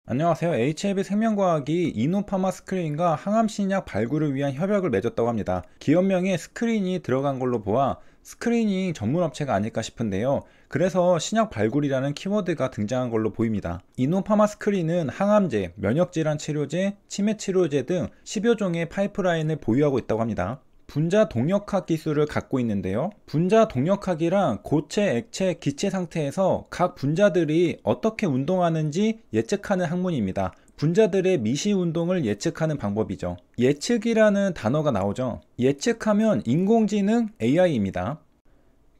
안녕하세요. HLB 생명과학이 이노파마 스크린과 항암신약 발굴을 위한 협약을 맺었다고 합니다. 기업명에 스크린이 들어간 걸로 보아 스크리닝 전문업체가 아닐까 싶은데요. 그래서 신약 발굴이라는 키워드가 등장한 걸로 보입니다. 이노파마 스크린은 항암제, 면역질환 치료제, 치매 치료제 등 10여 종의 파이프라인을 보유하고 있다고 합니다. 분자 동력학 기술을 갖고 있는데요. 분자 동력학이란 고체, 액체, 기체 상태에서 각 분자들이 어떻게 운동하는지 예측하는 학문입니다. 분자들의 미시 운동을 예측하는 방법이죠. 예측이라는 단어가 나오죠. 예측하면 인공지능 AI입니다.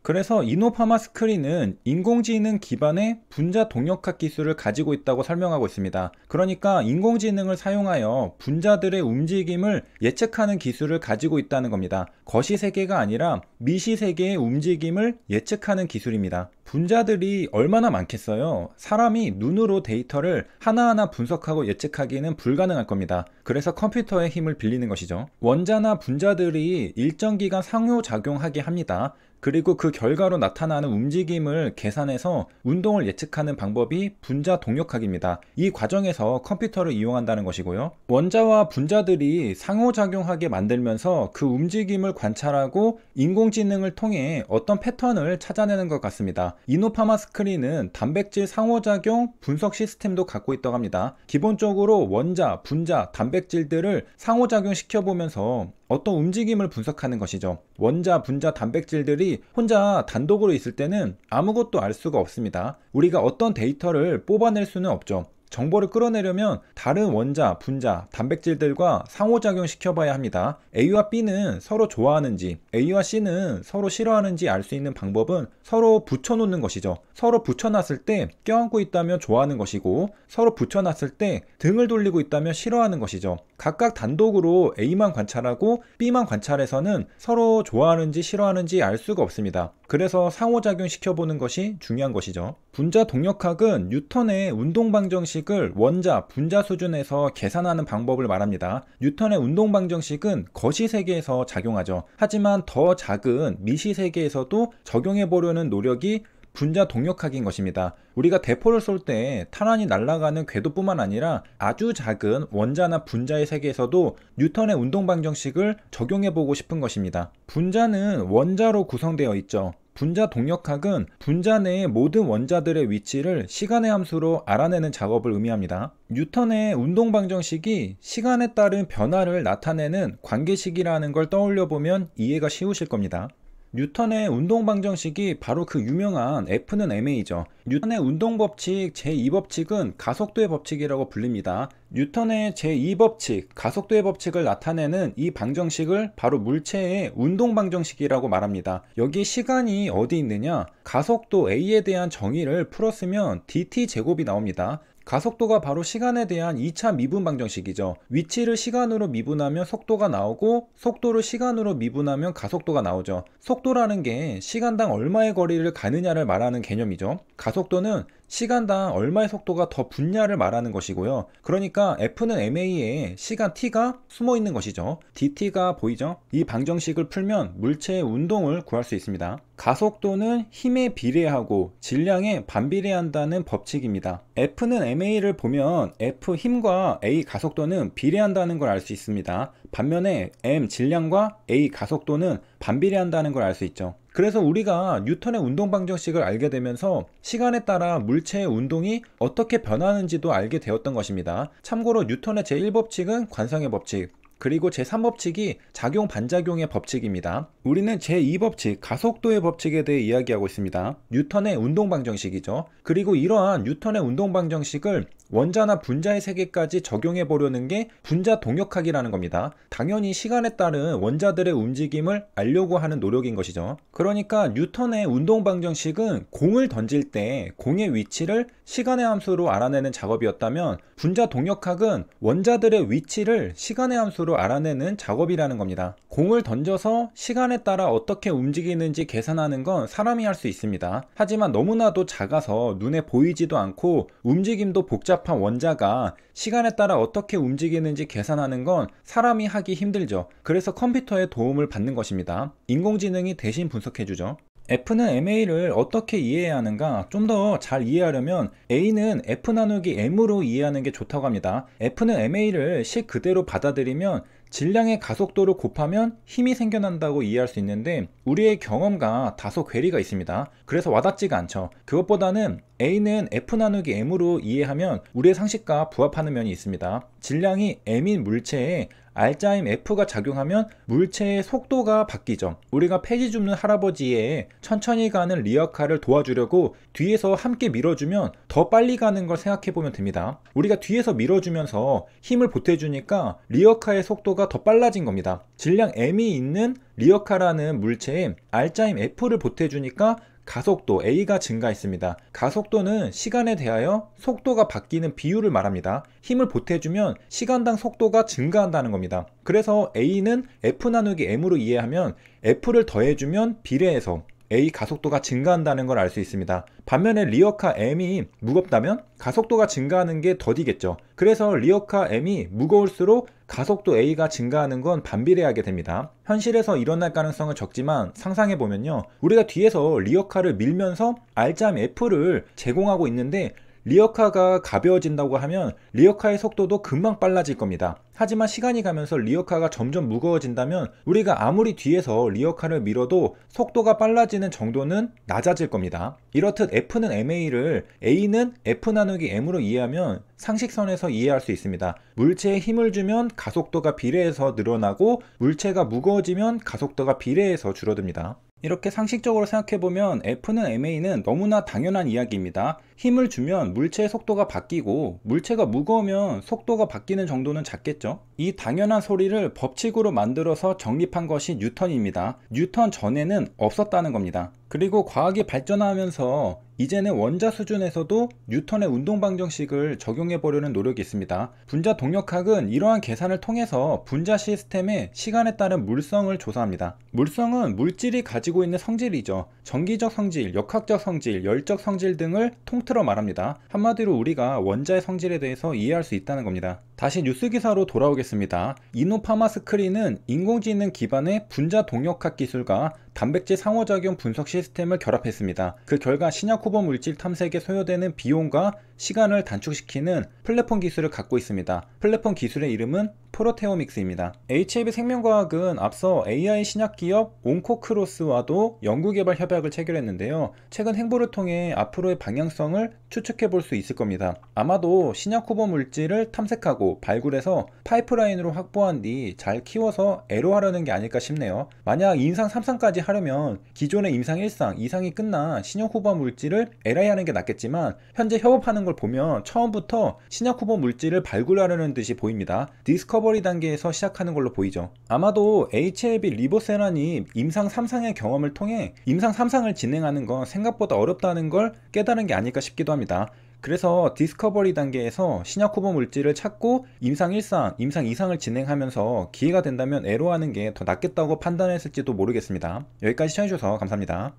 그래서 이노파마 스크린은 인공지능 기반의 분자 동력학 기술을 가지고 있다고 설명하고 있습니다. 그러니까 인공지능을 사용하여 분자들의 움직임을 예측하는 기술을 가지고 있다는 겁니다. 거시세계가 아니라 미시세계의 움직임을 예측하는 기술입니다. 분자들이 얼마나 많겠어요? 사람이 눈으로 데이터를 하나하나 분석하고 예측하기는 불가능할 겁니다. 그래서 컴퓨터의 힘을 빌리는 것이죠. 원자나 분자들이 일정 기간 상호작용하게 합니다. 그리고 그 결과로 나타나는 움직임을 계산해서 운동을 예측하는 방법이 분자 동력학입니다. 이 과정에서 컴퓨터를 이용한다는 것이고요. 원자와 분자들이 상호작용하게 만들면서 그 움직임을 관찰하고 인공지능을 통해 어떤 패턴을 찾아내는 것 같습니다. 이노파마 스크린은 단백질 상호작용 분석 시스템도 갖고 있다고 합니다. 기본적으로 원자, 분자, 단백질들을 상호작용 시켜보면서 어떤 움직임을 분석하는 것이죠. 원자, 분자, 단백질들이 혼자 단독으로 있을 때는 아무것도 알 수가 없습니다. 우리가 어떤 데이터를 뽑아낼 수는 없죠. 정보를 끌어내려면 다른 원자, 분자, 단백질들과 상호작용 시켜봐야 합니다. A와 B는 서로 좋아하는지, A와 C는 서로 싫어하는지 알 수 있는 방법은 서로 붙여놓는 것이죠. 서로 붙여놨을 때 껴안고 있다면 좋아하는 것이고, 서로 붙여놨을 때 등을 돌리고 있다면 싫어하는 것이죠. 각각 단독으로 A만 관찰하고 B만 관찰해서는 서로 좋아하는지 싫어하는지 알 수가 없습니다. 그래서 상호작용 시켜보는 것이 중요한 것이죠. 분자 동력학은 뉴턴의 운동방정식을 원자, 분자 수준에서 계산하는 방법을 말합니다. 뉴턴의 운동방정식은 거시세계에서 작용하죠. 하지만 더 작은 미시세계에서도 적용해보려는 노력이 분자 동력학인 것입니다. 우리가 대포를 쏠 때 탄환이 날아가는 궤도뿐만 아니라 아주 작은 원자나 분자의 세계에서도 뉴턴의 운동방정식을 적용해보고 싶은 것입니다. 분자는 원자로 구성되어 있죠. 분자 동력학은 분자 내의 모든 원자들의 위치를 시간의 함수로 알아내는 작업을 의미합니다. 뉴턴의 운동방정식이 시간에 따른 변화를 나타내는 관계식이라는 걸 떠올려보면 이해가 쉬우실 겁니다. 뉴턴의 운동방정식이 바로 그 유명한 F는 ma죠. 뉴턴의 운동법칙 제2법칙은 가속도의 법칙이라고 불립니다. 뉴턴의 제2법칙, 가속도의 법칙을 나타내는 이 방정식을 바로 물체의 운동방정식이라고 말합니다. 여기 시간이 어디 있느냐? 가속도 A에 대한 정의를 풀었으면 dt제곱이 나옵니다. 가속도가 바로 시간에 대한 2차 미분 방정식이죠. 위치를 시간으로 미분하면 속도가 나오고 속도를 시간으로 미분하면 가속도가 나오죠. 속도라는 게 시간당 얼마의 거리를 가느냐를 말하는 개념이죠. 가속도는 시간당 얼마의 속도가 더 붙냐를 말하는 것이고요. 그러니까 F는 ma에 시간 t가 숨어 있는 것이죠. dt가 보이죠? 이 방정식을 풀면 물체의 운동을 구할 수 있습니다. 가속도는 힘에 비례하고 질량에 반비례한다는 법칙입니다. F는 ma를 보면 F 힘과 a 가속도는 비례한다는 걸 알 수 있습니다. 반면에 m 질량과 a 가속도는 반비례한다는 걸 알 수 있죠. 그래서 우리가 뉴턴의 운동방정식을 알게 되면서 시간에 따라 물체의 운동이 어떻게 변하는지도 알게 되었던 것입니다. 참고로 뉴턴의 제1법칙은 관성의 법칙, 그리고 제3법칙이 작용 반작용의 법칙입니다. 우리는 제2법칙, 가속도의 법칙에 대해 이야기하고 있습니다. 뉴턴의 운동방정식이죠. 그리고 이러한 뉴턴의 운동방정식을 원자나 분자의 세계까지 적용해 보려는 게 분자 동력학이라는 겁니다. 당연히 시간에 따른 원자들의 움직임을 알려고 하는 노력인 것이죠. 그러니까 뉴턴의 운동방정식은 공을 던질 때 공의 위치를 시간의 함수로 알아내는 작업이었다면 분자 동력학은 원자들의 위치를 시간의 함수로 알아내는 작업이라는 겁니다. 공을 던져서 시간에 따라 어떻게 움직이는지 계산하는 건 사람이 할 수 있습니다. 하지만 너무나도 작아서 눈에 보이지도 않고 움직임도 복잡한 원자가 시간에 따라 어떻게 움직이는지 계산하는 건 사람이 하기 힘들죠. 그래서 컴퓨터의 도움을 받는 것입니다. 인공지능이 대신 분석해주죠. F는 MA를 어떻게 이해해야 하는가? 좀 더 잘 이해하려면 A는 F 나누기 M으로 이해하는 게 좋다고 합니다. F는 MA를 식 그대로 받아들이면 질량의 가속도를 곱하면 힘이 생겨난다고 이해할 수 있는데 우리의 경험과 다소 괴리가 있습니다. 그래서 와닿지가 않죠. 그것보다는 A는 F 나누기 M으로 이해하면 우리의 상식과 부합하는 면이 있습니다. 질량이 M인 물체에 R자임 F가 작용하면 물체의 속도가 바뀌죠. 우리가 폐지 줍는 할아버지의 천천히 가는 리어카를 도와주려고 뒤에서 함께 밀어주면 더 빨리 가는 걸 생각해보면 됩니다. 우리가 뒤에서 밀어주면서 힘을 보태주니까 리어카의 속도가 더 빨라진 겁니다. 질량 M이 있는 리어카라는 물체에 R자임 F를 보태주니까 가속도 A가 증가했습니다. 가속도는 시간에 대하여 속도가 바뀌는 비율을 말합니다. 힘을 보태주면 시간당 속도가 증가한다는 겁니다. 그래서 A는 F 나누기 M으로 이해하면 F를 더해주면 비례해서 A 가속도가 증가한다는 걸 알 수 있습니다. 반면에 리어카 M이 무겁다면 가속도가 증가하는 게 더디겠죠. 그래서 리어카 M이 무거울수록 가속도 A가 증가하는 건 반비례하게 됩니다. 현실에서 일어날 가능성은 적지만 상상해보면요. 우리가 뒤에서 리어카를 밀면서 R자임 F를 제공하고 있는데 리어카가 가벼워진다고 하면 리어카의 속도도 금방 빨라질 겁니다. 하지만 시간이 가면서 리어카가 점점 무거워진다면 우리가 아무리 뒤에서 리어카를 밀어도 속도가 빨라지는 정도는 낮아질 겁니다. 이렇듯 F는 MA를 A는 F 나누기 M으로 이해하면 상식선에서 이해할 수 있습니다. 물체에 힘을 주면 가속도가 비례해서 늘어나고 물체가 무거워지면 가속도가 비례해서 줄어듭니다. 이렇게 상식적으로 생각해보면 F는 MA는 너무나 당연한 이야기입니다. 힘을 주면 물체의 속도가 바뀌고 물체가 무거우면 속도가 바뀌는 정도는 작겠죠. 이 당연한 소리를 법칙으로 만들어서 정립한 것이 뉴턴입니다. 뉴턴 전에는 없었다는 겁니다. 그리고 과학이 발전하면서 이제는 원자 수준에서도 뉴턴의 운동방정식을 적용해 보려는 노력이 있습니다. 분자 동력학은 이러한 계산을 통해서 분자 시스템의 시간에 따른 물성을 조사합니다. 물성은 물질이 가지고 있는 성질이죠. 전기적 성질, 역학적 성질, 열적 성질 등을 통틀어 말합니다. 한마디로 우리가 원자의 성질에 대해서 이해할 수 있다는 겁니다. 다시 뉴스 기사로 돌아오겠습니다. 이노파마스크린은 인공지능 기반의 분자 동력학 기술과 단백질 상호작용 분석 시스템을 결합했습니다. 그 결과 신약 후보 물질 탐색에 소요되는 비용과 시간을 단축시키는 플랫폼 기술을 갖고 있습니다. 플랫폼 기술의 이름은 프로테오믹스입니다. HAB 생명과학은 앞서 AI 신약 기업 온코크로스와도 연구개발 협약을 체결했는데요. 최근 행보를 통해 앞으로의 방향성을 추측해 볼 수 있을 겁니다. 아마도 신약 후보 물질을 탐색하고 발굴해서 파이프라인으로 확보한 뒤 잘 키워서 애로하려는 게 아닐까 싶네요. 만약 임상 3상까지 하려면 기존의 임상 1상, 2상이 끝나 신약 후보 물질을 LI 하는 게 낫겠지만 현재 협업하는 걸 보면 처음부터 신약 후보 물질을 발굴하려는 듯이 보입니다. 디스커버리 단계에서 시작하는 걸로 보이죠. 아마도 HLB 리보세라님 임상 3상의 경험을 통해 임상 3상을 진행하는 건 생각보다 어렵다는 걸 깨달은 게 아닐까 싶기도 합니다. 그래서 디스커버리 단계에서 신약 후보 물질을 찾고 임상 1상, 임상 2상을 진행하면서 기회가 된다면 애로하는 게 더 낫겠다고 판단했을지도 모르겠습니다. 여기까지 시청해주셔서 감사합니다.